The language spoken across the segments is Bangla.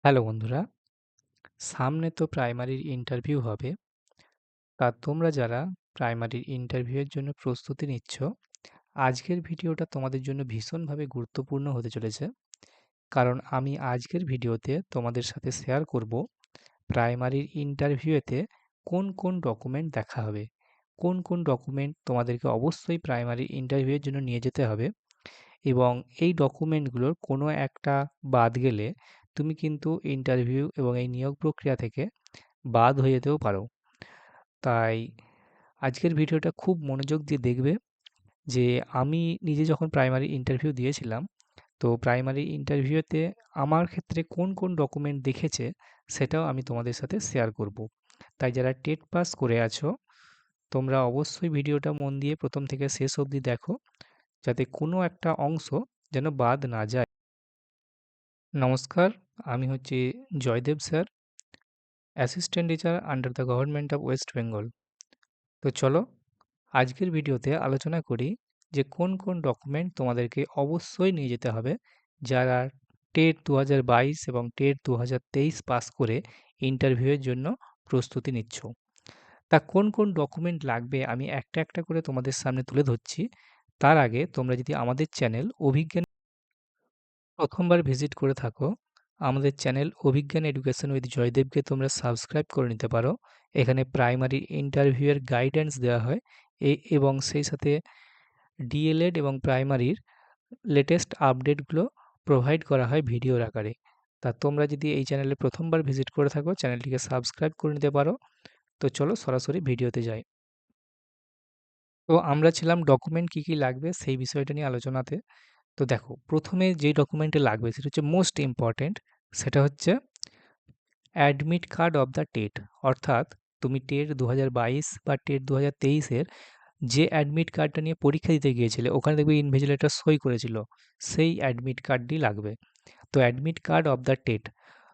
হ্যালো বন্ধুরা, সামনে তো প্রাইমারির ইন্টারভিউ হবে। তা তোমরা যারা প্রাইমারির ইন্টারভিউয়ের জন্য প্রস্তুতি নিচ্ছ, আজকের ভিডিওটা তোমাদের জন্য ভীষণভাবে গুরুত্বপূর্ণ হতে চলেছে। কারণ আমি আজকের ভিডিওতে তোমাদের সাথে শেয়ার করব প্রাইমারির ইন্টারভিউয়েতে কোন কোন ডকুমেন্ট দেখা হবে। কোন কোন ডকুমেন্ট তোমাদেরকে অবশ্যই প্রাইমারি ইন্টারভিউয়ের জন্য নিয়ে যেতে হবে এবং এই ডকুমেন্টগুলোর কোনো একটা বাদ গেলে তুমি কিন্তু ইন্টারভিউ এবং এই নিয়োগ প্রক্রিয়া থেকে বাদ হয়ে যেতেও পারো। তাই আজকের ভিডিওটা খুব মনোযোগ দিয়ে দেখবে যে আমি নিজে যখন প্রাইমারি ইন্টারভিউ দিয়েছিলাম, তো প্রাইমারি ইন্টারভিউতে আমার ক্ষেত্রে কোন কোন ডকুমেন্ট দেখেছে সেটাও আমি তোমাদের সাথে শেয়ার করব। তাই যারা টেট পাস করে আছো, তোমরা অবশ্যই ভিডিওটা মন দিয়ে প্রথম থেকে শেষ অবধি দেখো, যাতে কোনো একটা অংশ যেন বাদ না যায়। নমস্কার, আমি হচ্ছি Joydeb sir, assistant teacher under the government of West Bengal. তো চলো আজকের ভিডিওতে আলোচনা করি যে কোন কোন ডকুমেন্ট তোমাদেরকে অবশ্যই নিয়ে যেতে হবে যারা টেট 2022 এবং টেট 2023 পাস করে ইন্টারভিউয়ের জন্য প্রস্তুতি নিচ্ছ। তা কোন কোন ডকুমেন্ট লাগবে আমি একটা একটা করে তোমাদের সামনে তুলে ধরছি। তার আগে তোমরা যদি আমাদের চ্যানেল অভিজ্ঞান প্রথমবার ভিজিট করে থাকো, আমাদের চ্যানেল অভিজ্ঞান এডুকেশন উইথ জয়দেবকে তোমরা সাবস্ক্রাইব করে নিতে পারো। এখানে প্রাইমারি ইন্টারভিউয়ের গাইডেন্স দেওয়া হয় এবং সেই সাথে ডিএলএড এবং প্রাইমারির লেটেস্ট আপডেটগুলো প্রোভাইড করা হয় ভিডিওর আকারে। তা তোমরা যদি এই চ্যানেলে প্রথমবার ভিজিট করে থাকো, চ্যানেলটিকে সাবস্ক্রাইব করে নিতে পারো। তো চলো সরাসরি ভিডিওতে যাই। তো আমরা ছিলাম ডকুমেন্ট কী কী লাগবে সেই বিষয়টা নিয়ে আলোচনাতে। তো দেখো, প্রথমে যেই ডকুমেন্টটা লাগবে সেটা হচ্ছে মোস্ট ইম্পর্ট্যান্ট, সেটা হচ্ছে admit card of the TET. অর্থাৎ তুমি টেট 2022 বা টেট 2023 যে অ্যাডমিট কার্ডটা নিয়ে পরীক্ষা দিতে গিয়েছিলে, ওখানে দেখবে ইনভিজিলেটর সই করেছিল, সেই অ্যাডমিট কার্ডটি লাগবে। তো admit card of the TET,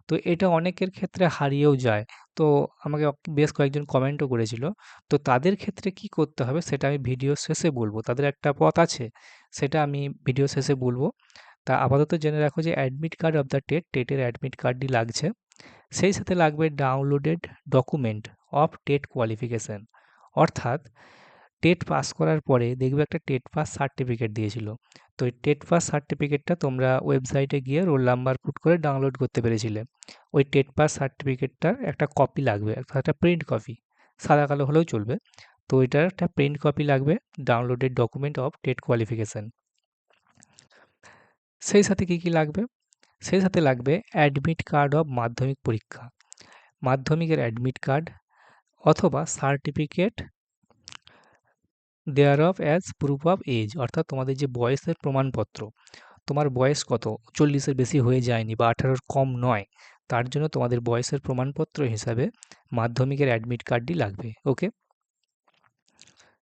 তো এটা অনেকের ক্ষেত্রে হারিয়েও যায়। তো আমাকে বেশ কয়েকজন কমেন্টও করেছিল। তো তাদের ক্ষেত্রে কি করতে হবে সেটা আমি ভিডিও শেষে বলবো। তাদের একটা পথ আছে, সেটা আমি ভিডিও শেষে বলবো। তা আপাতত জেনে রাখো যে admit card of the TET, টেটের অ্যাডমিট কার্ডটি লাগছে। সেই সাথে লাগবে downloaded document of TET qualification. অর্থাৎ টেট পাস করার পরে দেখবে একটা টেট পাস সার্টিফিকেট দিয়েছিল। তো এই টেট পাস সার্টিফিকেটটা তোমরা ওয়েবসাইটে গিয়ে রোল নাম্বার পুট করে ডাউনলোড করতে পেরেছিলে। ওই টেট পাস সার্টিফিকেটটার একটা কপি লাগবে, অর্থাৎ একটা প্রিন্ট কপি, সাদা কালো হলেও চলবে। তো এটার একটা প্রিন্ট কপি লাগবে, downloaded document of TET qualification. সেই সাথে কী কী লাগবে? সেই সাথে লাগবে অ্যাডমিট কার্ড অফ মাধ্যমিক পরীক্ষা, মাধ্যমিকের অ্যাডমিট কার্ড অথবা certificate thereof as proof of age, অর্থাৎ তোমাদের যে বয়সের প্রমাণপত্র, তোমার বয়স কত, 40-এর বেশি হয়ে যায়নি বা 18-র কম নয়, তার জন্য তোমাদের বয়সের প্রমাণপত্র হিসাবে মাধ্যমিকের অ্যাডমিট কার্ডটি লাগবে। ওকে,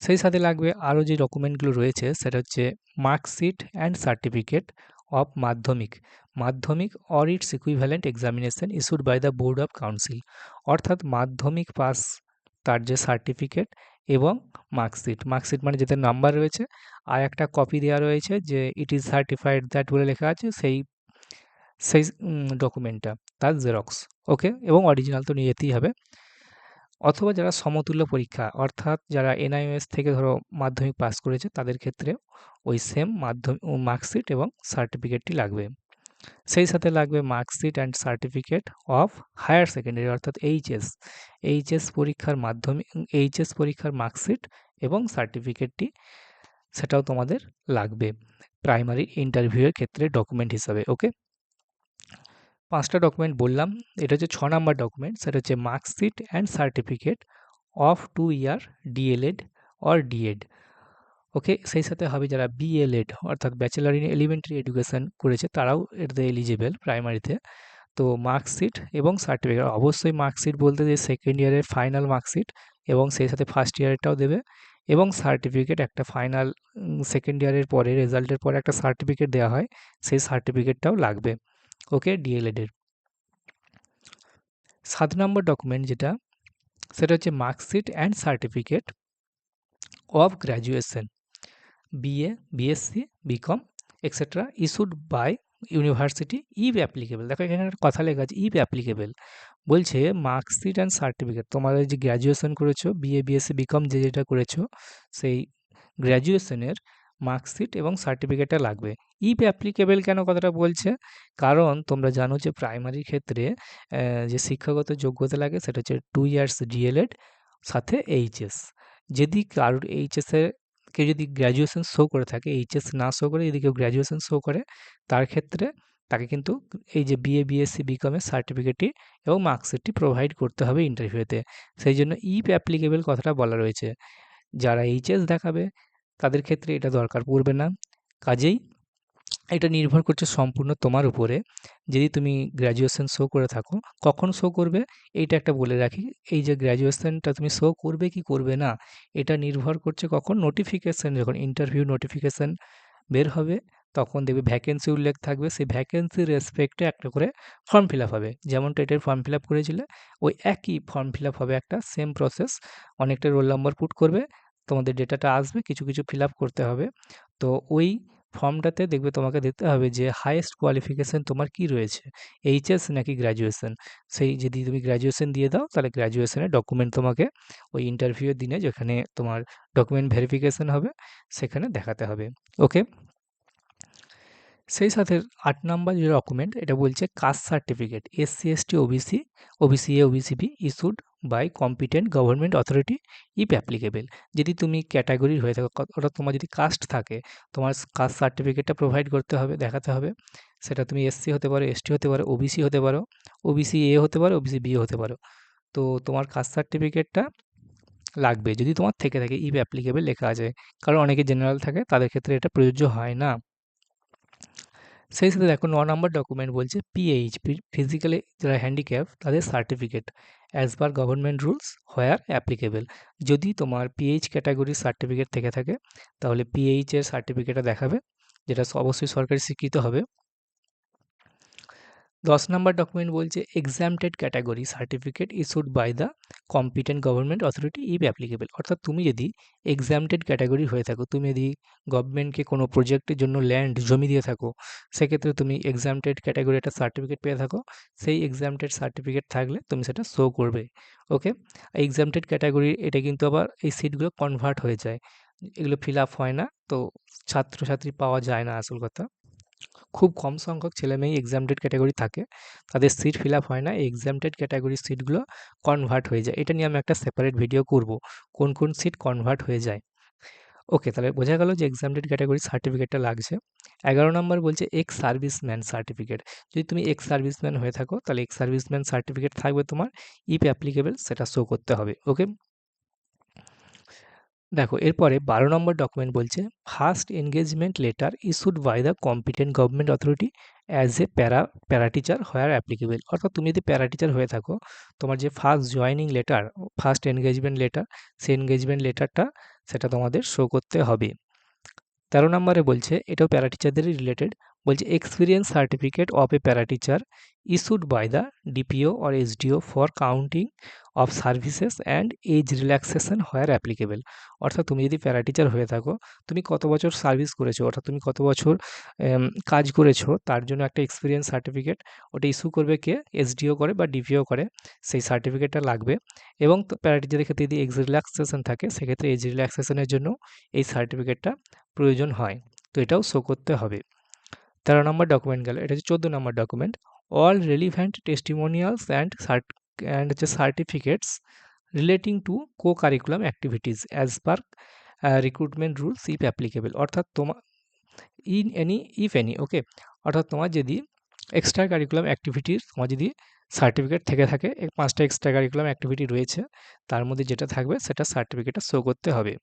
সেই সাথে লাগবে আরও যে ডকুমেন্টগুলো রয়েছে সেটা হচ্ছে marksheet and certificate of Madhyamik, Madhyamik or its equivalent examination issued by the board of council. অর্থাৎ মাধ্যমিক পাস, তার যে সার্টিফিকেট এবং মার্কশিট, মার্কশিট মানে যাতে নাম্বার রয়েছে, আর একটা কপি দেওয়া রয়েছে যে ইট ইজ সার্টিফাইড দ্যাট বলে লেখা আছে, সেই সেই ডকুমেন্টটা, তার জেরক্স। ওকে, এবং অরিজিনাল তো নিয়ে যেতেই হবে। অথবা যারা সমতুল্য পরীক্ষা, অর্থাৎ যারা এনআইওএস থেকে ধরো মাধ্যমিক পাস করেছে, তাদের ক্ষেত্রে ওই সেম মার্কশিট এবং সার্টিফিকেটটি লাগবে। সেই সাথে লাগবে marksheet and certificate of higher secondary, অর্থাৎ এইচএস পরীক্ষার মাধ্যমিক, এইচএস পরীক্ষার মার্কশিট এবং সার্টিফিকেটটি, সেটাও তোমাদের লাগবে প্রাইমারি ইন্টারভিউয়ের ক্ষেত্রে ডকুমেন্ট হিসাবে। ওকে, 5টা ডকুমেন্ট বললাম। এটা হচ্ছে 6 নাম্বার ডকুমেন্ট, সেটা হচ্ছে marksheet and certificate of 2 year DElEd or DEd. Okay, সেই সাথে হবে যারা বিএলএড অর্থাৎ ব্যাচেলার ইন এলিমেন্টারি এডুকেশন করেছে, তারাও এটাতে এলিজিবল প্রাইমারিতে। তো মার্কশিট এবং সার্টিফিকেট, অবশ্যই মার্কশিট বলতে যে সেকেন্ড ইয়ারের ফাইনাল মার্কশিট এবং সেই সাথে ফার্স্ট ইয়ারেরটাও দেবে, এবং সার্টিফিকেট একটা ফাইনাল সেকেন্ড ইয়ারের পরে রেজাল্টের পরে একটা সার্টিফিকেট দেওয়া হয়, সেই সার্টিফিকেটটাও লাগবে। ওকে, ডিএলএডের। 7 নম্বর ডকুমেন্ট যেটা, সেটা হচ্ছে marksheet and certificate of graduation, BA, BSc, BCom etcetera issued by university if applicable, দেখো এখানে একটা কথা লেখা আছে ইফ অ্যাপ্লিকেবল, বলছে মার্কশিট অ্যান্ড সার্টিফিকেট, তোমরা যে গ্র্যাজুয়েশন করেছো, বিএ বিএসসি বিকম যে যেটা করেছো, সেই গ্র্যাজুয়েশনের মার্কশিট এবং সার্টিফিকেটটা লাগবে। ইফ অ্যাপ্লিকেবল কেন কথাটা বলছে, কারণ তোমরা জানো যে প্রাইমারির ক্ষেত্রে যে শিক্ষাগত যোগ্যতা লাগে সেটা হচ্ছে 2 ইয়ার্স ডিএলএড সাথে এইচএস। যদি কারোর এইচএসে কেউ যদি গ্র্যাজুয়েশন শো করে থাকে, এইচএস না শো করে যদি কেউ গ্র্যাজুয়েশন শো করে, তার ক্ষেত্রে তাকে কিন্তু এই যে বিএ বিএসসি বিকমের সার্টিফিকেটটি এবং মার্কশিটটি প্রোভাইড করতে হবে ইন্টারভিউতে। সেই জন্য ইফ অ্যাপ্লিকেবল কথাটা বলা রয়েছে। যারা এইচএস দেখাবে তাদের ক্ষেত্রে এটা দরকার পড়বে না। কাজেই এটা নির্ভর করছে সম্পূর্ণ তোমার উপরে। যদি তুমি গ্র্যাজুয়েশন শো করে থাকো, কখন শো করবে এইটা একটা বলে রাখি। এই যে গ্র্যাজুয়েশনটা তুমি শো করবে কি করবে না, এটা নির্ভর করছে কখন, নোটিফিকেশন যখন ইন্টারভিউ নোটিফিকেশন বের হবে, তখন দেখবে ভ্যাকেন্সি উল্লেখ থাকবে। সেই ভ্যাকেন্সির রেসপেক্টে একটা করে ফর্ম ফিল আপ হবে। যেমন টেটের ফর্ম ফিল আপ করেছিলে, ওই একই ফর্ম ফিল আপ হবে, একটা সেম প্রসেস। অনেকটা রোল নাম্বার পুট করবে, তোমাদের ডেটাটা আসবে, কিছু কিছু ফিল আপ করতে হবে। তো ওই ফর্মটাতে দেখবে তোমাকে দিতে হবে যে হাইয়েস্ট কোয়ালিফিকেশন তোমার কি রয়েছে, এইচএস নাকি গ্র্যাজুয়েশন। সেই যদি তুমি গ্র্যাজুয়েশন দিয়ে দাও, তাহলে গ্র্যাজুয়েশনের ডকুমেন্ট তোমাকে ওই ইন্টারভিউয়ের দিনে যেখানে তোমার ডকুমেন্ট ভেরিফিকেশন হবে সেখানে দেখাতে হবে। ওকে, সেই সাথে ৮ নাম্বার যে ডকুমেন্ট, এটা বলছে caste certificate SC ST OBC, OBC A OBC B issued by competent government authority if applicable. যদি তুমি ক্যাটাগরির হয়ে থাকো, অর্থাৎ তোমার যদি কাস্ট থাকে, তোমার কাস্ট সার্টিফিকেটটা প্রোভাইড করতে হবে, দেখাতে হবে। সেটা তুমি এসসি হতে পারো, এসটি হতে পারো, ওবিসি হতে পারো, ওবিসি এ হতে পারো, ওবিসি বি হতে পারো। তো তোমার কাস্ট সার্টিফিকেটটা লাগবে যদি তোমার থেকে থাকে, ইফ অ্যাপ্লিকেবল লেখা আছে। কারণ অনেকে জেনারেল থাকে, তাদের ক্ষেত্রে এটা প্রযোজ্য হয় না। সেই সাথে দেখো ৯ নম্বর ডকুমেন্ট বলছে পিএইচ, ফিজিক্যালি যারা হ্যান্ডিক্যাপ তাদের certificate as per government rules where applicable. যদি তোমার পিএইচ ক্যাটাগরির সার্টিফিকেট থেকে থাকে, তাহলে পিএইচ এর সার্টিফিকেটটা দেখাবে, যেটা অবশ্যই সরকারি স্বীকৃত হবে। ১০ নাম্বার ডকুমেন্ট বলছে exempted category certificate issued by the competent government authority if applicable. অর্থাৎ তুমি যদি এক্সামটেড ক্যাটাগরি হয়ে থাকো, তুমি যদি গভর্নমেন্টকে কোনো প্রজেক্টের জন্য ল্যান্ড জমি দিয়ে থাকো, সেক্ষেত্রে তুমি এক্সামটেড ক্যাটাগরি একটা সার্টিফিকেট পেয়ে থাকো। সেই এক্সামটেড সার্টিফিকেট থাকলে তুমি সেটা শো করবে। ওকে, এক্সামটেড ক্যাটাগরি এটা কিন্তু আবার এই সিটগুলো কনভার্ট হয়ে যায়, এগুলো ফিল আপ হয় না, তো ছাত্রছাত্রী পাওয়া যায় না আসল কথা। খুব কম সংখ্যক ছেলেমেয়েই এক্সামটেড ক্যাটাগরি থাকে, তাদের সিট ফিল আপ হয় না, এই এক্সামটেড ক্যাটাগরির সিটগুলো কনভার্ট হয়ে যায়। এটা নিয়ে আমি একটা সেপারেট ভিডিও করব, কোন কোন সিট কনভার্ট হয়ে যায়। ওকে, তাহলে বোঝা গেল যে এক্সামটেড ক্যাটাগরির সার্টিফিকেটটা লাগছে। ১১ নম্বর বলছে এক্স সার্ভিসম্যান সার্টিফিকেট। যদি তুমি এক্স সার্ভিসম্যান হয়ে থাকো, তাহলে এক্স সার্ভিসম্যান সার্টিফিকেট থাকবে তোমার, ইফ অ্যাপ্লিকেবল সেটা শো করতে হবে। ওকে, দেখো এরপরে ১২ নম্বর ডকুমেন্ট বলছে first engagement letter issued by the competent government authority as a para teacher where applicable. অর্থাৎ তুমি যদি প্যারা টিচার হয়ে থাকো, তোমার যে first joining letter, first engagement letter, সেই এনগেজমেন্ট লেটারটা সেটা তোমাদের শো করতে হবে। ১৩ নম্বরে বলছে, এটাও প্যারা টিচারদেরই রিলেটেড, বলছে experience certificate of a para teacher issued by the DPO or SDO for counting of services and age relaxation where applicable. অর্থাৎ তুমি যদি প্যারা টিচার হয়ে থাকো, তুমি কত বছর সার্ভিস করেছো, অর্থাৎ তুমি কত বছর কাজ করেছো, তার জন্য একটা এক্সপিরিয়েন্স সার্টিফিকেট, ওটা ইস্যু করবে কে, এসডিও করে বা ডিপিও করে, সেই সার্টিফিকেটটা লাগবে। এবং প্যারা টিচারের ক্ষেত্রে যদি এজ রিল্যাক্সেশন থাকে, সেক্ষেত্রে এজ রিল্যাক্সেশনের জন্য এই সার্টিফিকেটটা প্রয়োজন হয়, তো এটাও শো করতে হবে। ১৩ নম্বর ডকুমেন্ট গেল, এটা হচ্ছে ১৪ number document all relevant testimonials and হচ্ছে certificates relating to co curriculum activities as per recruitment rules if applicable. অর্থাৎ তোমার ইফ এনি, ওকে, অর্থাৎ তোমার যদি এক্সট্রা কারিকুলাম অ্যাক্টিভিটির তোমার যদি সার্টিফিকেট থেকে থাকে, ৫টা এক্সট্রা কারিকুলাম অ্যাক্টিভিটি রয়েছে, তার মধ্যে যেটা থাকবে সেটা সার্টিফিকেটটা শো করতে হবে।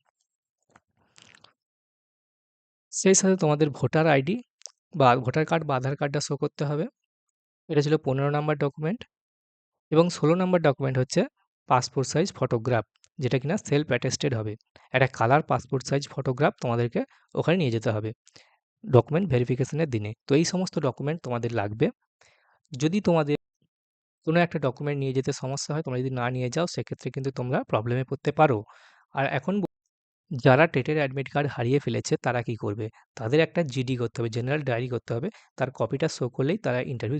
সেই সাথে তোমাদের ভোটার আইডি বা ভোটার কার্ড বা আধার কার্ডটা শো করতে হবে। এটা ছিল ১৫ নাম্বার ডকুমেন্ট। এবং ১৬ নাম্বার ডকুমেন্ট হচ্ছে পাসপোর্ট সাইজ ফটোগ্রাফ, যেটা কিনা সেলফ অ্যাটেস্টেড হবে। একটা কালার পাসপোর্ট সাইজ ফটোগ্রাফ তোমাদেরকে ওখানে নিয়ে যেতে হবে ডকুমেন্ট ভেরিফিকেশনের দিনে। তো এই সমস্ত ডকুমেন্ট তোমাদের লাগবে। যদি তোমাদের কোনো একটা ডকুমেন্ট নিয়ে যেতে সমস্যা হয়, তোমরা যদি না নিয়ে যাও, সেক্ষেত্রে কিন্তু তোমরা প্রবলেমে পড়তে পারো। আর এখন যারা টেটের অ্যাডমিট কার্ড হারিয়ে ফেলেছে তারা কি করবে? তাদের একটা জিডি করতে হবে, জেনারেল ডায়েরি করতে হবে। তার কপিটা শো করলেই তারা ইন্টারভিউ